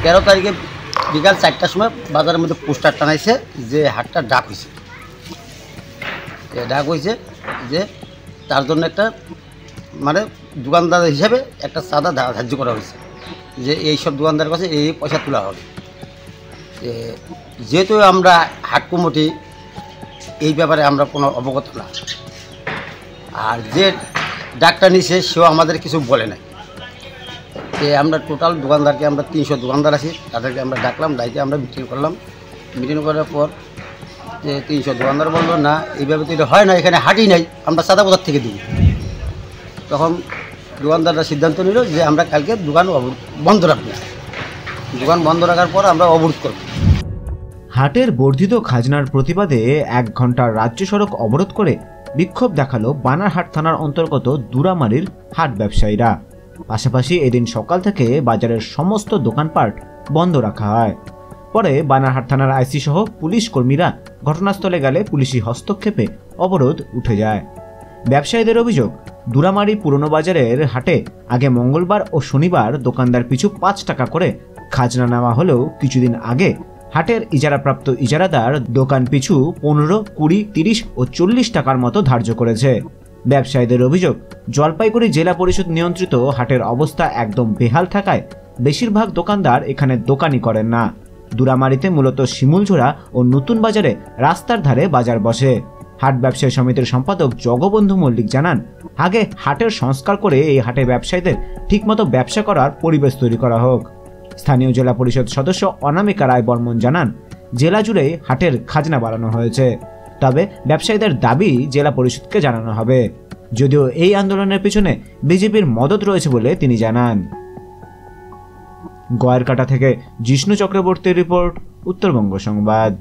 13 তারিখে বিকাল 4টার সময় বাজারের মধ্যে পোস্টার টানাইছে যে হাটটা ডাক হয়েছে। ডাক হয়েছে যে তার জন্য একটা মানে দোকানদার হিসাবে একটা চাঁদা ধার্য করা হয়েছে, যে এইসব দোকানদারের কাছে এই পয়সা তোলা হবে। যেহেতু আমরা হাট কমিটি এই ব্যাপারে আমরা কোনো অবগত না, আর যে ডাকটা নিছে সেও আমাদের কিছু বলে নাই। আমরা টোটাল দোকানদারকে আমরা 300 দোকানদার আছি, তাদেরকে আমরা ডাকলাম, ডাইকে আমরা মিটিং করলাম। মিটিং করার পর যে 300 দোকানদার বললো না এইভাবে তো এটা হয় না, এখানে হাটই নাই, আমরা চাঁদা কোথার থেকে দিব। তখন দোকানদাররা সিদ্ধান্ত নিল যে আমরা কালকে দোকান বন্ধ রাখবো। দোকান বন্ধ রাখার পর আমরা অবরোধ করব। হাটের বর্ধিত খাজনার প্রতিবাদে 1 ঘন্টার রাজ্য সড়ক অবরোধ করে বিক্ষোভ দেখালো বানারহাট থানার অন্তর্গত দুরামারির হাট ব্যবসায়ীরা। পাশাপাশি এদিন সকাল থেকে বাজারের সমস্ত দোকানপাট বন্ধ রাখা হয়। পরে বানারহাট থানার আইসি সহ পুলিশ কর্মীরা ঘটনাস্থলে গেলে পুলিশি হস্তক্ষেপে অবরোধ উঠে যায়। ব্যবসায়ীদের অভিযোগ, দুরামারি পুরনো বাজারের হাটে আগে মঙ্গলবার ও শনিবার দোকানদার পিছু 5 টাকা করে খাজনা নেওয়া হলেও কিছুদিন আগে হাটের ইজারাপ্রাপ্ত ইজারাদার দোকান পিছু 15, 20, 30 ও 40 টাকার মতো ধার্য করেছে। ব্যবসায়ীদের অভিযোগ, জলপাইগুড়ি জেলা পরিষদ নিয়ন্ত্রিত হাটের অবস্থা একদম বেহাল থাকায় বেশিরভাগ দোকানদার এখানে দোকানই করেন না। দুরামারিতে মূলত শিমুলঝোড়া ও নতুন বাজারে রাস্তার ধারে বাজার বসে। হাট ব্যবসায়ী সমিতির সম্পাদক জগবন্ধু মল্লিক জানান, আগে হাটের সংস্কার করে এই হাটে ব্যবসায়ীদের ঠিকমতো ব্যবসা করার পরিবেশ তৈরি করা হোক। স্থানীয় জেলা পরিষদ সদস্য অনামিকা রায় বর্মন জানান, জেলা জুড়ে হাটের খাজনা বাড়ানো হয়েছে, তবে ব্যবসায়ীদের দাবি জেলা পরিষদকে জানানো হবে। যদিও এই আন্দোলনের পিছনে বিজেপির মদত রয়েছে বলে তিনি জানান। গয়েরকাটা থেকে জিষ্ণু চক্রবর্তীর রিপোর্ট, উত্তরবঙ্গ সংবাদ।